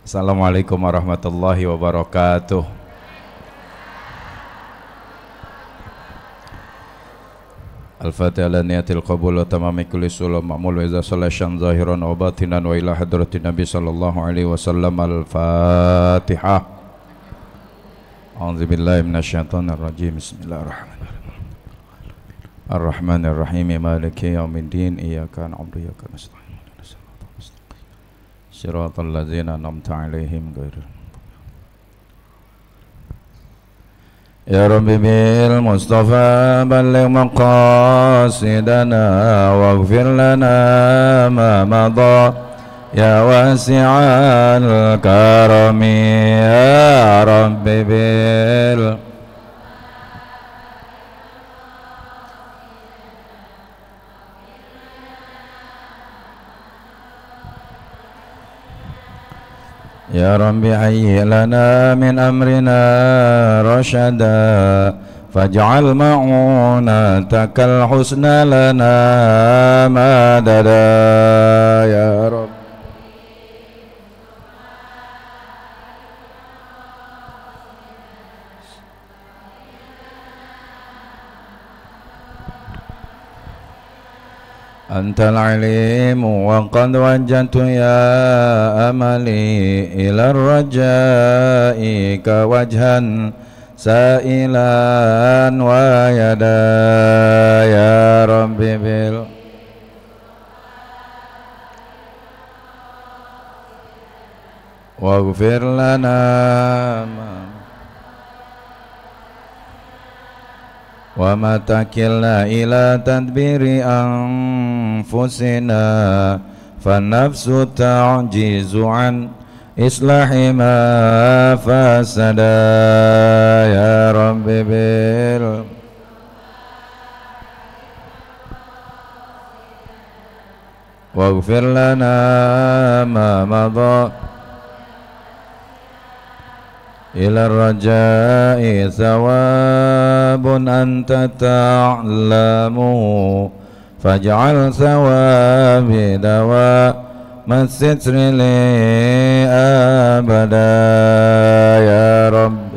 Assalamualaikum warahmatullahi wabarakatuh. Al-Fatihah ala niyatil qabul wa tamami kulli sulam ma'mul wa iza salashan zahiran wa batinan wa ila hadratin Nabi sallallahu alaihi wasallam. Al-Fatihah. A'udzu billahi minasyaitonir rajim. Bismillahirrahmanirrahim. Ar-Rahmanir-Rahim. Maliki yaumiddin. Iyyaka na'budu wa iyyaka nasta'in. Shiratal ladzina an'amta 'alaihim ghairil Ya Rabbi bil Mustafa balligh maqasidana waghfir lana ma madha ya wasi'al karami ya Rabbi bil Ya Rabbi hayyi lana min amrina rashada faj'al ma'unatakal husna lana madada ya Rabbi Antal alimu wa qad wajjahtu ya amali ila rajai ka wajhan sa'ilan wa yada ya Rabbi bil waghfir lana wa ma takilna ila tadbiri anfusina fa nafsu ta'jizu an islahi ma fasada ya Rabbi bil waghfir lana ma madha ila rajai thawabun anta ta'lamu faj'al thawabi dawa masitri li abada ya Rabb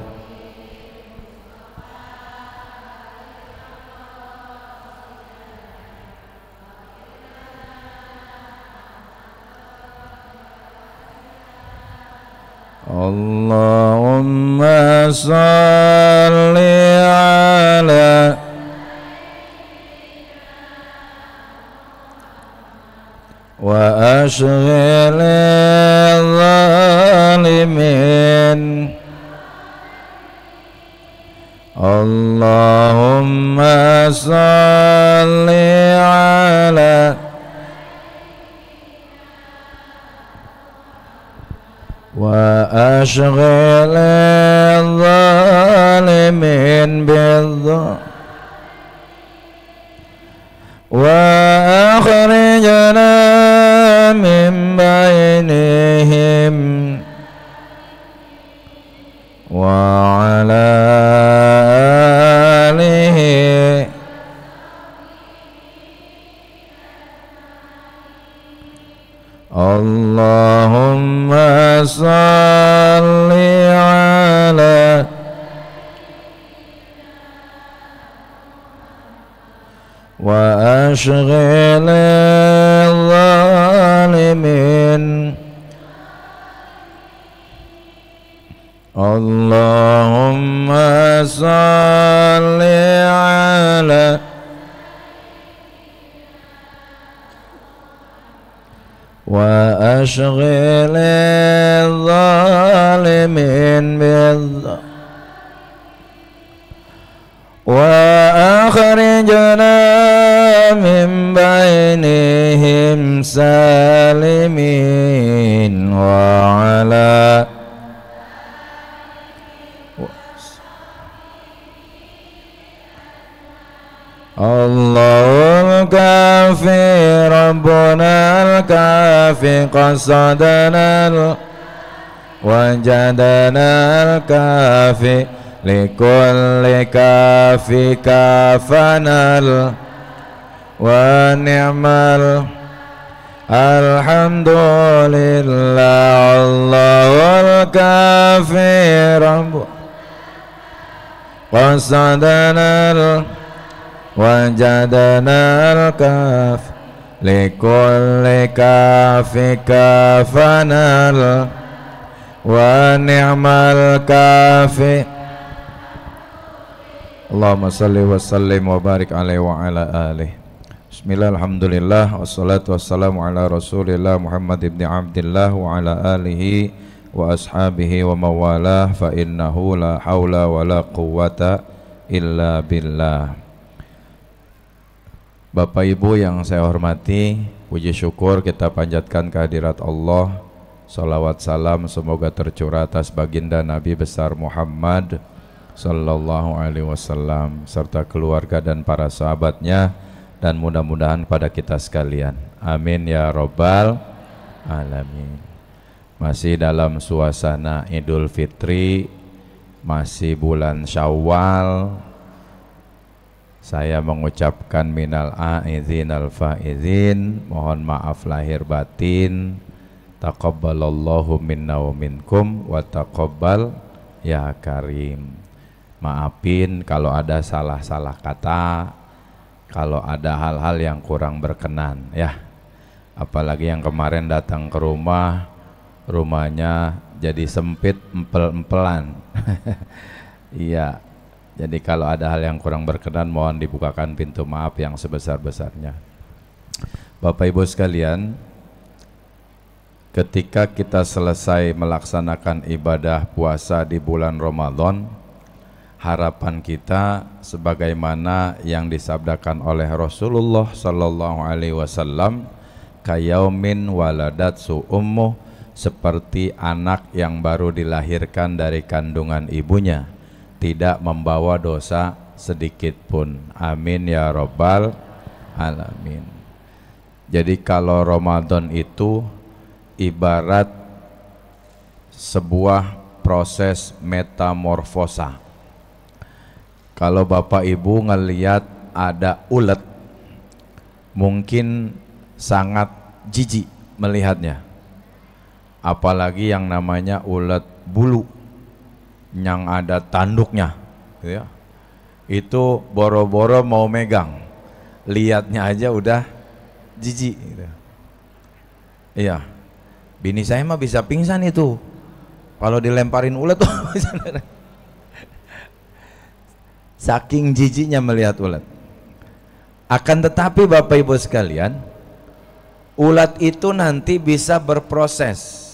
Allahumma salli ala wa ashghil zalimin Allahumma salli ala wa ashghil zalimin bidh wa akhrijna min bainihim wa ala alihi Allahumma salli ala wa ashghil zalimin Allahumma salli ala wa ashghil zalimin bidh wa akhrijna min bainihim salimin wa ala Allahul kafi Rabbuna al-kafi qasadana wajadana al-kafi likulli kafi kafanal wa ni'mal Alhamdulillah Allahul kafi Rabbu qasadanal wajadanal kaf likulli kafi kafanal wa ni'mal kafi. Allahumma salli wa sallim wa barik alaihi wa ala alihi. Bismillah, alhamdulillah, wassalatu wassalamu ala rasulillah Muhammad ibn Abdillah wa ala alihi wa ashabihi wa mawalah, fa innahu la hawla wa la quwwata illa billah. Bapak Ibu yang saya hormati, puji syukur kita panjatkan kehadirat Allah. Salawat salam semoga tercurah atas baginda Nabi besar Muhammad sallallahu alaihi wasallam serta keluarga dan para sahabatnya, dan mudah-mudahan pada kita sekalian. Amin ya rabbal alamin. Masih dalam suasana Idul Fitri, masih bulan Syawal. Saya mengucapkan minal aizin al faizin, mohon maaf lahir batin. Taqabbalallahu minna wa minkum wa taqabbal ya karim. Maafin kalau ada salah-salah kata, kalau ada hal-hal yang kurang berkenan ya. Apalagi yang kemarin datang ke rumahnya jadi sempit, empel-empelan. Iya. Jadi kalau ada hal yang kurang berkenan, mohon dibukakan pintu maaf yang sebesar-besarnya. Bapak Ibu sekalian, ketika kita selesai melaksanakan ibadah puasa di bulan Ramadan, harapan kita sebagaimana yang disabdakan oleh Rasulullah sallallahu alaihi wasallam, kayaumin waladatsu ummuh, seperti anak yang baru dilahirkan dari kandungan ibunya, tidak membawa dosa sedikit pun. Amin ya rabbal alamin. Jadi kalau Ramadan itu ibarat sebuah proses metamorfosa. Kalau Bapak Ibu ngelihat ada ulet, mungkin sangat jijik melihatnya. Apalagi yang namanya ulet bulu, yang ada tanduknya, ya. Itu boro-boro mau megang, lihatnya aja udah jijik. Gitu. Iya, bini saya mah bisa pingsan itu kalau dilemparin ulet tuh. Saking jijiknya melihat ulat. Akan tetapi Bapak Ibu sekalian, ulat itu nanti bisa berproses.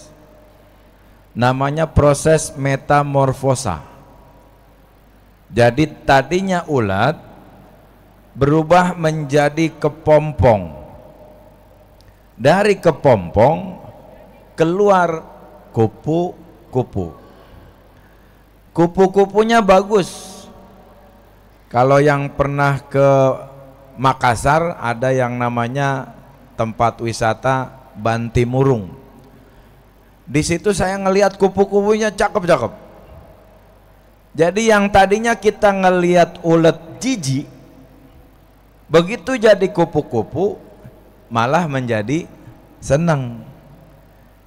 Namanya proses metamorfosa. Jadi tadinya ulat berubah menjadi kepompong. Dari kepompong keluar kupu-kupu. Kupu-kupunya bagus. Kalau yang pernah ke Makassar, ada yang namanya tempat wisata Bantimurung. Di situ saya ngelihat kupu-kupunya cakep-cakep. Jadi yang tadinya kita ngelihat ulet jijik, begitu jadi kupu-kupu malah menjadi senang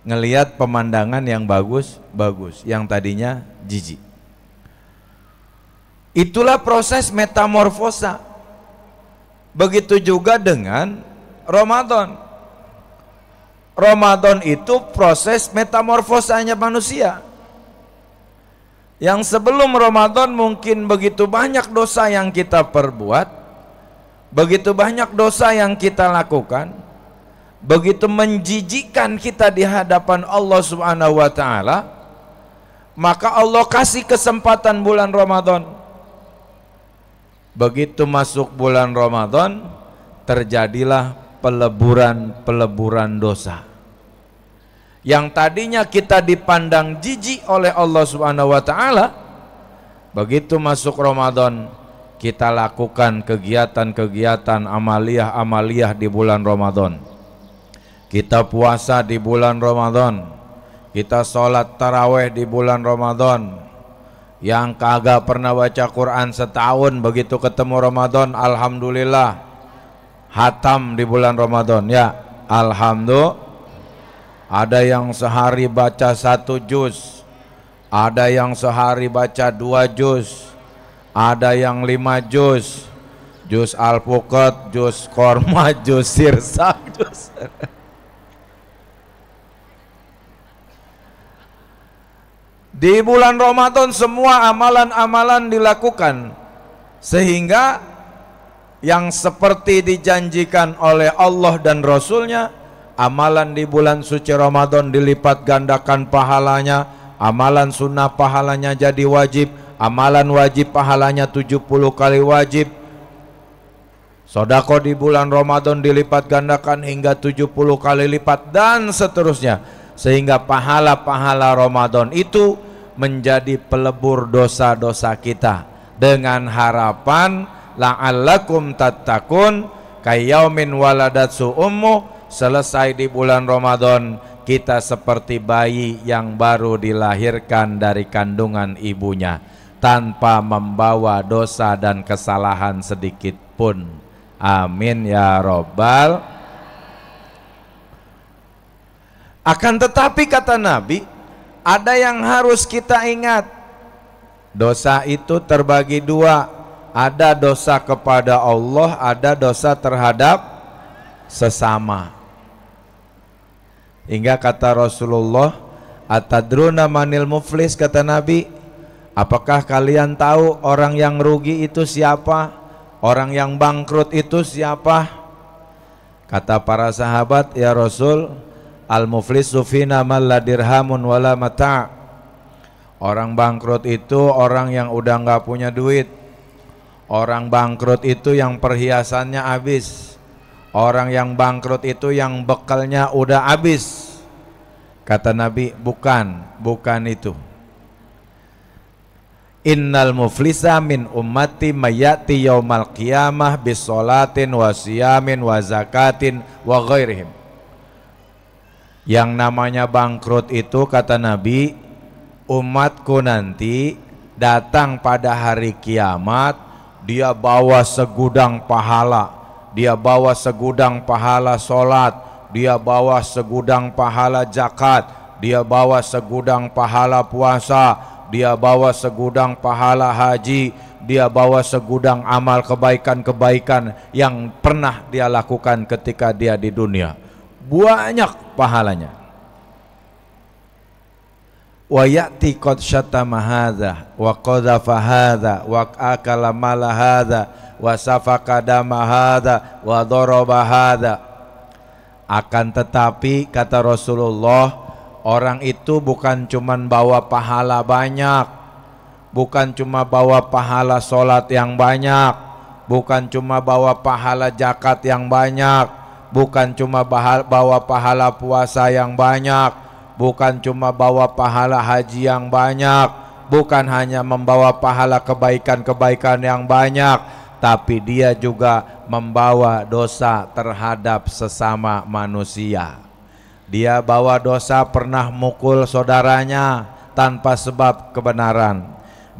ngelihat pemandangan yang bagus-bagus, yang tadinya jijik. Itulah proses metamorfosa. Begitu juga dengan Ramadan. Ramadan itu proses metamorfosanya manusia. Yang sebelum Ramadan mungkin begitu banyak dosa yang kita perbuat, begitu banyak dosa yang kita lakukan, begitu menjijikkan kita di hadapan Allah Subhanahu wa taala, maka Allah kasih kesempatan bulan Ramadan. Begitu masuk bulan Ramadan, terjadilah peleburan dosa. Yang tadinya kita dipandang jijik oleh Allah Subhanahu wa taala, begitu masuk Ramadan kita lakukan kegiatan-kegiatan amaliyah di bulan Ramadan. Kita puasa di bulan Ramadan, kita sholat taraweh di bulan Ramadan. Yang kagak pernah baca Quran setahun, begitu ketemu Ramadan alhamdulillah hatam di bulan Ramadan, ya. Alhamdulillah. Ada yang sehari baca 1 juz, ada yang sehari baca 2 juz, ada yang 5 juz, juz al-fuqat, juz korma, juz sirsak, juz. Di bulan Ramadan semua amalan-amalan dilakukan, sehingga yang seperti dijanjikan oleh Allah dan Rasulnya, amalan di bulan suci Ramadan dilipat gandakan pahalanya, amalan sunnah pahalanya jadi wajib, amalan wajib pahalanya 70 kali wajib, sedekah di bulan Ramadan dilipat gandakan hingga 70 kali lipat, dan seterusnya, sehingga pahala-pahala Ramadan itu menjadi pelebur dosa-dosa kita, dengan harapan la'allakum tattaqun kayyaumin waladatsu ummu. Selesai di bulan Ramadan kita seperti bayi yang baru dilahirkan dari kandungan ibunya, tanpa membawa dosa dan kesalahan sedikit pun. Amin ya robbal. Akan tetapi kata Nabi, ada yang harus kita ingat. Dosa itu terbagi 2. Ada dosa kepada Allah, ada dosa terhadap sesama. Hingga kata Rasulullah, atadruna manil muflis, kata Nabi, apakah kalian tahu orang yang rugi itu siapa? Orang yang bangkrut itu siapa? Kata para sahabat, ya Rasul, al-muflisu fina man la dirhamun wala mata'. Orang bangkrut itu orang yang udah nggak punya duit. Orang bangkrut itu yang perhiasannya habis. Orang yang bangkrut itu yang bekalnya udah habis. Kata Nabi, bukan itu. Innal muflisa min ummati mayati yaumal qiyamah bisolatin wa siyamin wa zakatin wa ghairihim. Yang namanya bangkrut itu, kata Nabi, umatku nanti datang pada hari kiamat, dia bawa segudang pahala, dia bawa segudang pahala solat, dia bawa segudang pahala zakat, dia bawa segudang pahala puasa, dia bawa segudang pahala haji, dia bawa segudang amal kebaikan-kebaikan yang pernah dia lakukan ketika dia di dunia. Banyak pahalanya. Wa ya'ti qad syatama hadza wa qadhafa hadza wa akala mala hadza wa safaka dama hadza wa daraba hadza. Akan tetapi kata Rasulullah, orang itu bukan cuma bawa pahala banyak, bukan cuma bawa pahala solat yang banyak, bukan cuma bawa pahala zakat yang banyak, bukan cuma bawa pahala puasa yang banyak, bukan cuma bawa pahala haji yang banyak, bukan hanya membawa pahala kebaikan-kebaikan yang banyak, tapi dia juga membawa dosa terhadap sesama manusia. Dia bawa dosa pernah mukul saudaranya tanpa sebab kebenaran.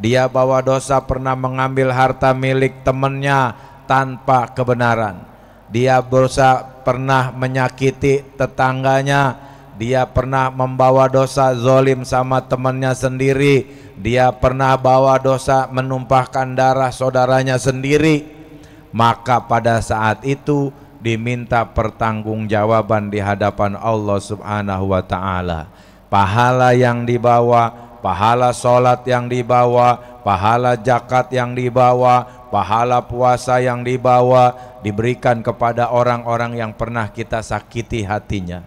Dia bawa dosa pernah mengambil harta milik temannya tanpa kebenaran. Dia dosa pernah menyakiti tetangganya. Dia pernah membawa dosa zolim sama temannya sendiri. Dia pernah bawa dosa menumpahkan darah saudaranya sendiri. Maka pada saat itu diminta pertanggungjawaban di hadapan Allah Subhanahu wa ta'ala. Pahala yang dibawa, pahala sholat yang dibawa, pahala zakat yang dibawa, pahala puasa yang dibawa, diberikan kepada orang-orang yang pernah kita sakiti hatinya.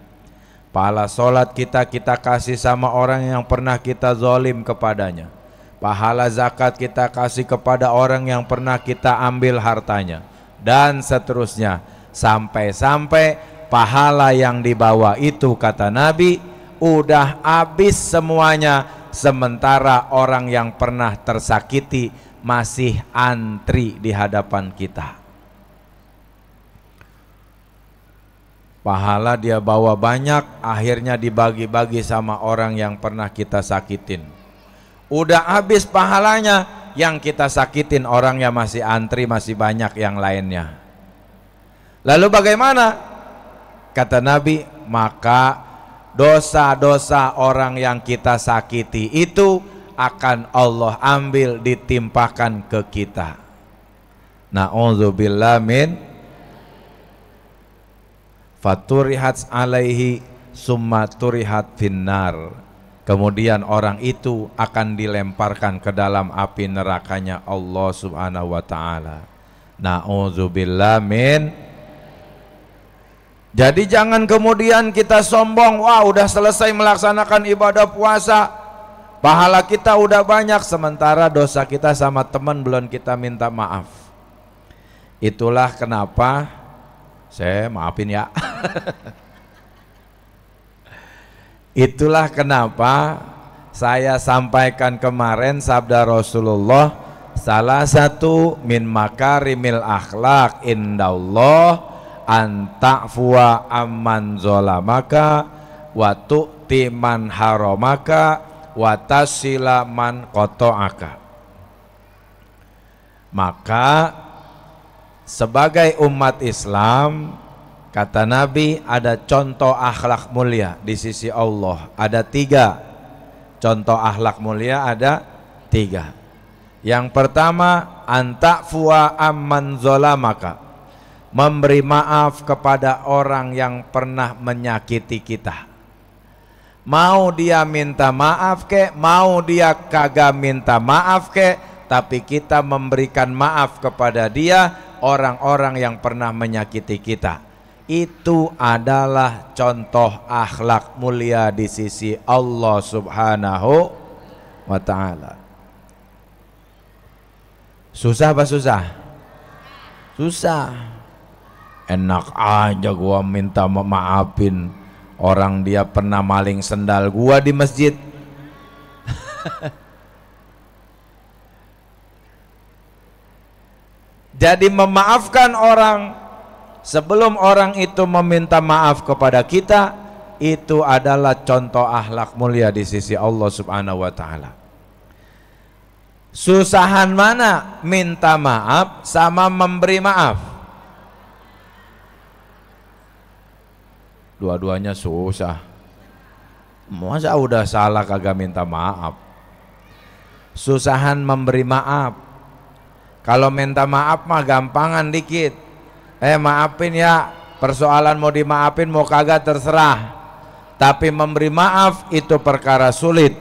Pahala sholat kita kasih sama orang yang pernah kita zalim kepadanya. Pahala zakat kita kasih kepada orang yang pernah kita ambil hartanya. Dan seterusnya. Sampai-sampai pahala yang dibawa itu, kata Nabi, udah habis semuanya. Sementara orang yang pernah tersakiti masih antri di hadapan kita. Pahala dia bawa banyak, akhirnya dibagi-bagi sama orang yang pernah kita sakitin. Udah habis pahalanya, yang kita sakitin orang yang masih antri, masih banyak yang lainnya. Lalu bagaimana? kata Nabi, maka dosa-dosa orang yang kita sakiti itu akan Allah ambil ditimpakan ke kita. Na'udzubillah min faturihat alaihi summa turihat finnar. Kemudian orang itu akan dilemparkan ke dalam api nerakanya Allah Subhanahu wa taala. Na'udzubillah min. Jadi jangan kemudian kita sombong, wah udah selesai melaksanakan ibadah puasa, pahala kita udah banyak, sementara dosa kita sama teman belum kita minta maaf. Itulah kenapa saya maafin ya. Itulah kenapa saya sampaikan kemarin sabda Rasulullah, salah satu min makarimil akhlak indallah anta'fuwa amman zolamaka wa tu'ti man haramaka wa tasila man qata'aka. Maka sebagai umat Islam, kata Nabi, ada contoh akhlak mulia di sisi Allah. Ada 3 contoh akhlak mulia, ada 3. Yang pertama, anta'fuwa amman zolamaka, memberi maaf kepada orang yang pernah menyakiti kita. Mau dia minta maaf ke, mau dia kagak minta maaf ke, tapi kita memberikan maaf kepada dia, orang-orang yang pernah menyakiti kita. Itu adalah contoh akhlak mulia di sisi Allah Subhanahu wa ta'ala. Susah apa susah? Susah. Enak aja gua minta maafin orang dia pernah maling sendal gua di masjid. Jadi memaafkan orang sebelum orang itu meminta maaf kepada kita, itu adalah contoh akhlak mulia di sisi Allah Subhanahu wa ta'ala. Susahan mana minta maaf sama memberi maaf? Dua-duanya susah. Masa udah salah kagak minta maaf? Susahan memberi maaf. Kalau minta maaf mah gampangan dikit. Maafin ya, persoalan mau dimaafin mau kagak terserah. Tapi memberi maaf itu perkara sulit.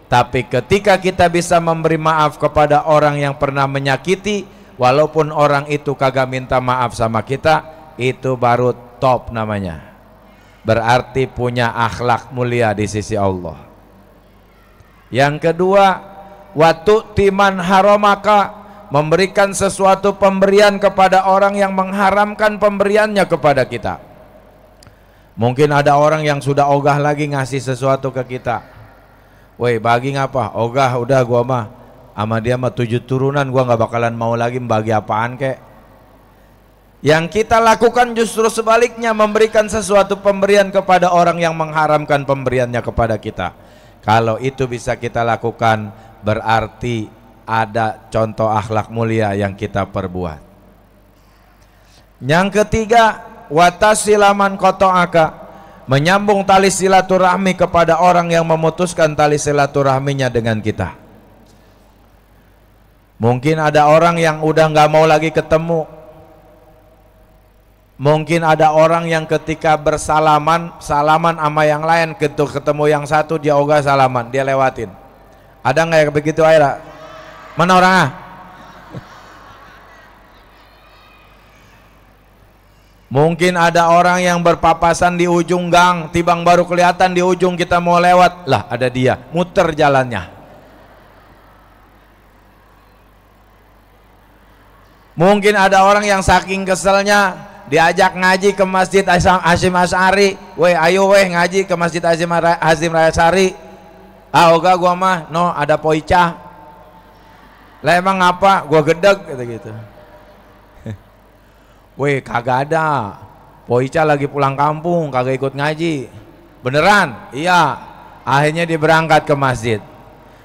Tapi ketika kita bisa memberi maaf kepada orang yang pernah menyakiti, walaupun orang itu kagak minta maaf sama kita, itu baru top namanya. Berarti punya akhlak mulia di sisi Allah. Yang kedua, watu timan haramaka, memberikan sesuatu pemberian kepada orang yang mengharamkan pemberiannya kepada kita. Mungkin ada orang yang sudah ogah lagi ngasih sesuatu ke kita. Woi, bagi ngapa? Ogah, udah gua mah sama dia mah 7 turunan, gua nggak bakalan mau lagi bagi apaan kek. Yang kita lakukan justru sebaliknya, memberikan sesuatu pemberian kepada orang yang mengharamkan pemberiannya kepada kita. Kalau itu bisa kita lakukan, berarti ada contoh akhlak mulia yang kita perbuat. Yang ketiga, watasilaman qata'aka, menyambung tali silaturahmi kepada orang yang memutuskan tali silaturahminya dengan kita. Mungkin ada orang yang udah nggak mau lagi ketemu. Mungkin ada orang yang ketika salaman sama yang lain, ketemu yang satu dia ogah salaman, dia lewatin. Ada nggak ya begitu aira? Mana orangnya? Mungkin ada orang yang berpapasan di ujung gang, tibang baru kelihatan di ujung kita mau lewat, lah ada dia, muter jalannya. Mungkin ada orang yang saking keselnya diajak ngaji ke Masjid Hasyim Asy'ari, weh ayo weh ngaji ke Masjid Hasyim Asy'ari. Ah oga gua mah no ada poicah. Lah emang apa? Gua gedeg gitu. Weh kagak ada, Poica lagi pulang kampung kagak ikut ngaji. Beneran? Iya. Akhirnya dia berangkat ke masjid.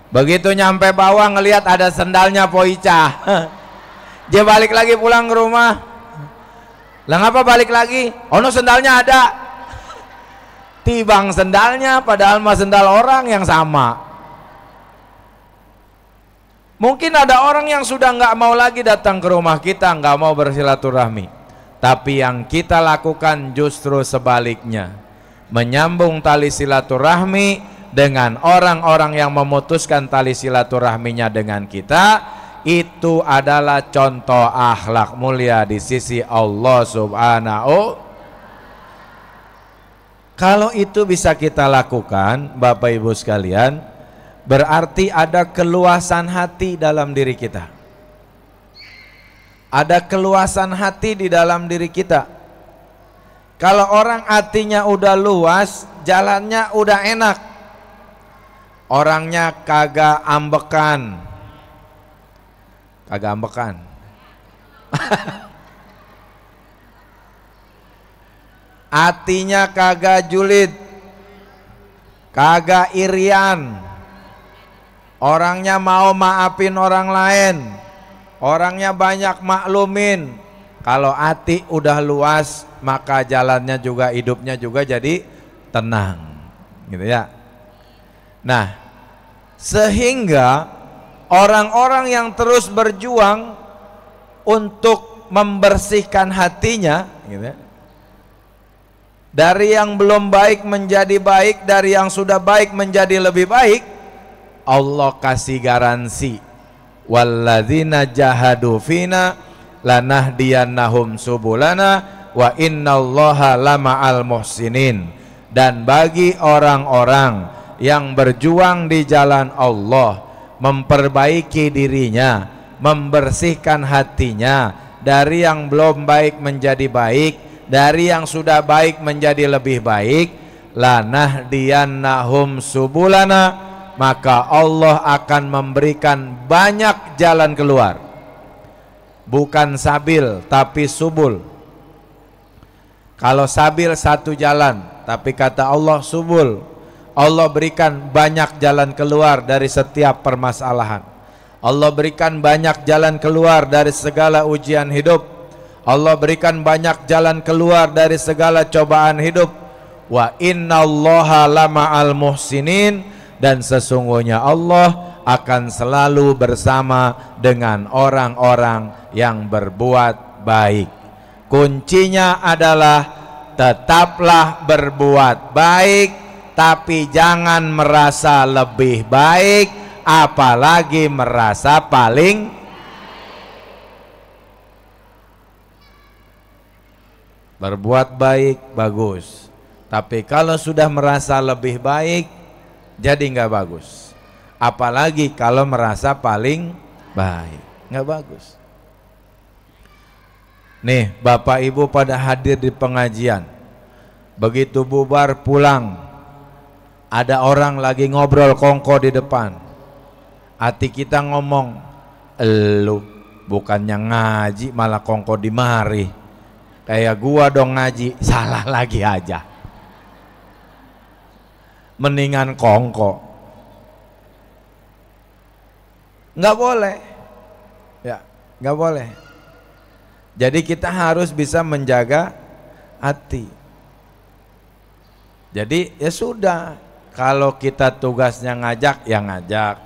Begitu nyampe bawah ngelihat ada sendalnya Poica. Dia balik lagi pulang ke rumah. Lah ngapa balik lagi? Ono sendalnya ada. Tibang sendalnya padahal mah sendal orang yang sama. Mungkin ada orang yang sudah nggak mau lagi datang ke rumah kita, nggak mau bersilaturahmi. Tapi yang kita lakukan justru sebaliknya, menyambung tali silaturahmi dengan orang-orang yang memutuskan tali silaturahminya dengan kita. Itu adalah contoh akhlak mulia di sisi Allah Subhanahu. Kalau itu bisa kita lakukan, Bapak Ibu sekalian, berarti ada keluasan hati dalam diri kita. Ada keluasan hati di dalam diri kita. Kalau orang hatinya udah luas, jalannya udah enak. Orangnya kagak ambekan. Kagak ambekan. Hatinya kagak julid, kagak irian. Orangnya mau maafin orang lain, orangnya banyak maklumin. Kalau hati udah luas, maka jalannya juga, hidupnya juga jadi tenang, gitu ya. Nah, sehingga orang-orang yang terus berjuang untuk membersihkan hatinya, gitu ya, dari yang belum baik menjadi baik, dari yang sudah baik menjadi lebih baik, Allah kasih garansi, walladzina jahadu fina lanahdiyannahum subulana wa innallaha lama'al muhsinin. Dan bagi orang-orang yang berjuang di jalan Allah, memperbaiki dirinya, membersihkan hatinya dari yang belum baik menjadi baik, dari yang sudah baik menjadi lebih baik, lanahdiyannahum subulana, maka Allah akan memberikan banyak jalan keluar. Bukan sabil tapi subul. Kalau sabil satu jalan, tapi kata Allah subul, Allah berikan banyak jalan keluar dari setiap permasalahan. Allah berikan banyak jalan keluar dari segala ujian hidup. Allah berikan banyak jalan keluar dari segala cobaan hidup. Wa innallaha lama'al muhsinin, dan sesungguhnya Allah akan selalu bersama dengan orang-orang yang berbuat baik. Kuncinya adalah tetaplah berbuat baik, tapi jangan merasa lebih baik, apalagi merasa paling. Berbuat baik bagus, tapi kalau sudah merasa lebih baik jadi nggak bagus. Apalagi kalau merasa paling baik, nggak bagus. Nih Bapak Ibu pada hadir di pengajian, begitu bubar pulang, ada orang lagi ngobrol kongko di depan, hati kita ngomong, elu bukannya ngaji malah kongko di mari. Kayak gua dong ngaji, salah lagi aja. Mendingan kongko. Nggak boleh. Ya, nggak boleh. Jadi kita harus bisa menjaga hati. Jadi ya sudah, kalau kita tugasnya ngajak, ya ngajak.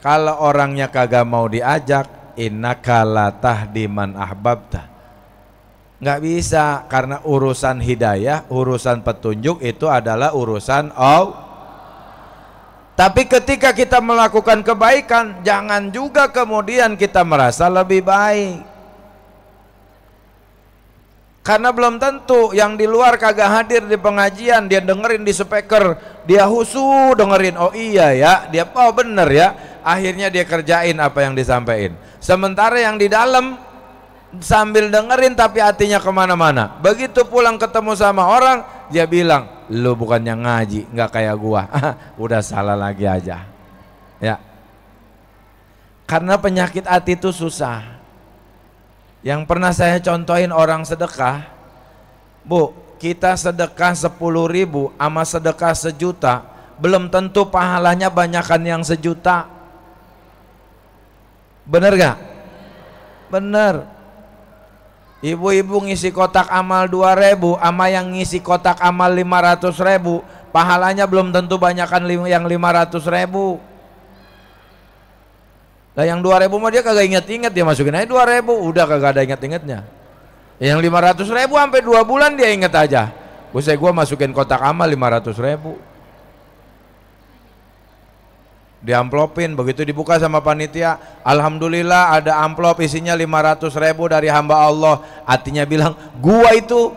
Kalau orangnya kagak mau diajak, innaka la tahdi man ahbabta. Nggak bisa, karena urusan hidayah, urusan petunjuk itu adalah urusan Allah. Tapi ketika kita melakukan kebaikan, jangan juga kemudian kita merasa lebih baik, karena belum tentu yang di luar kagak hadir di pengajian, dia dengerin di speaker, dia husu dengerin, oh iya ya, dia oh bener ya, akhirnya dia kerjain apa yang disampaikan. Sementara yang di dalam sambil dengerin tapi hatinya kemana-mana. Begitu pulang ketemu sama orang, dia bilang, lu bukannya ngaji, nggak kayak gua. Udah salah lagi aja. Ya, karena penyakit hati itu susah. Yang pernah saya contohin orang sedekah, Bu, kita sedekah 10.000 sama sedekah 1 juta, belum tentu pahalanya banyakan yang 1 juta. Bener gak? Bener. Ibu-ibu ngisi kotak amal 2.000 sama yang ngisi kotak amal 500.000, pahalanya belum tentu banyakan yang 500.000. Lah yang 2.000 mah dia kagak inget-inget, dia masukin aja 2.000, udah kagak ada inget-ingetnya. Yang 500.000 sampai 2 bulan dia inget aja. Usai gua masukin kotak amal 500.000. Diamplopin, begitu dibuka sama panitia, alhamdulillah ada amplop isinya 500.000 dari hamba Allah. Hatinya bilang, gua itu.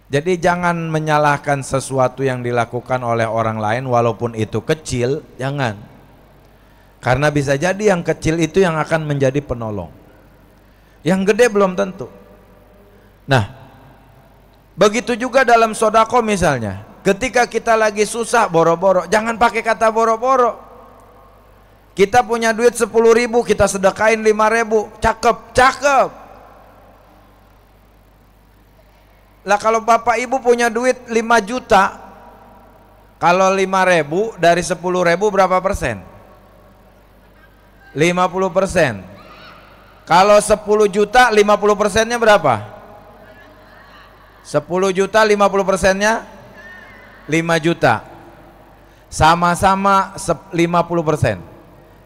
Jadi jangan menyalahkan sesuatu yang dilakukan oleh orang lain walaupun itu kecil, jangan. Karena bisa jadi yang kecil itu yang akan menjadi penolong. Yang gede belum tentu. Nah, begitu juga dalam sodako misalnya, ketika kita lagi susah boro-boro, jangan pakai kata boro-boro. Kita punya duit 10.000, kita sedekain 5.000, cakep. Lah kalau bapak ibu punya duit 5 juta, kalau 5.000 dari 10.000 berapa persen? 50%. Kalau 10 juta 50%-nya berapa? 10 juta 50%-nya 5 juta. Sama-sama 50%.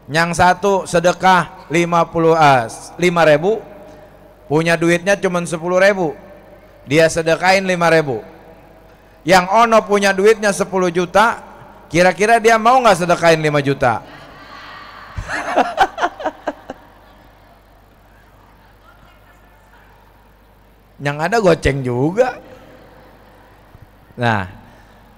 Yang satu sedekah 5.000, punya duitnya cuma 10.000, dia sedekain 5.000. Yang ono punya duitnya 10 juta, kira-kira dia mau nggak sedekain 5 juta? Yang ada goceng juga. Nah,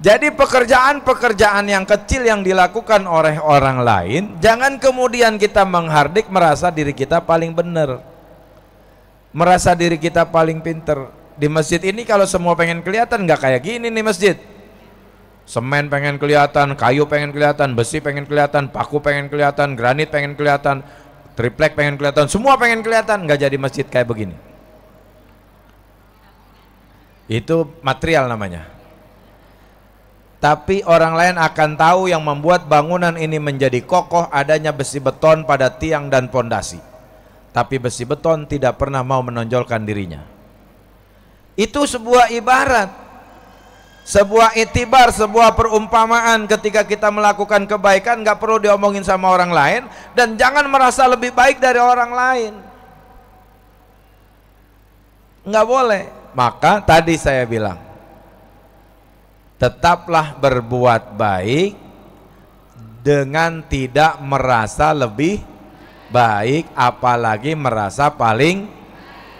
jadi pekerjaan-pekerjaan yang kecil yang dilakukan oleh orang lain, jangan kemudian kita menghardik merasa diri kita paling benar, merasa diri kita paling pinter. Di masjid ini kalau semua pengen kelihatan, nggak kayak gini nih masjid. Semen pengen kelihatan, kayu pengen kelihatan, besi pengen kelihatan, paku pengen kelihatan, granit pengen kelihatan, triplek pengen kelihatan, semua pengen kelihatan. Nggak jadi masjid kayak begini. Itu material namanya. Tapi orang lain akan tahu yang membuat bangunan ini menjadi kokoh adanya besi beton pada tiang dan pondasi. Tapi besi beton tidak pernah mau menonjolkan dirinya. Itu sebuah ibarat, sebuah itibar, sebuah perumpamaan. Ketika kita melakukan kebaikan nggak perlu diomongin sama orang lain, dan jangan merasa lebih baik dari orang lain. Nggak boleh. Maka tadi saya bilang, tetaplah berbuat baik dengan tidak merasa lebih baik, apalagi merasa paling,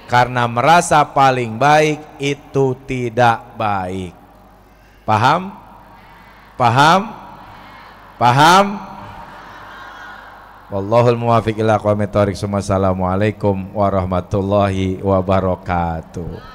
karena merasa paling baik itu tidak baik. Paham? Paham? Paham? Wallahul muwaffiq ila aqwamit thoriq. Assalamualaikum warahmatullahi wabarakatuh.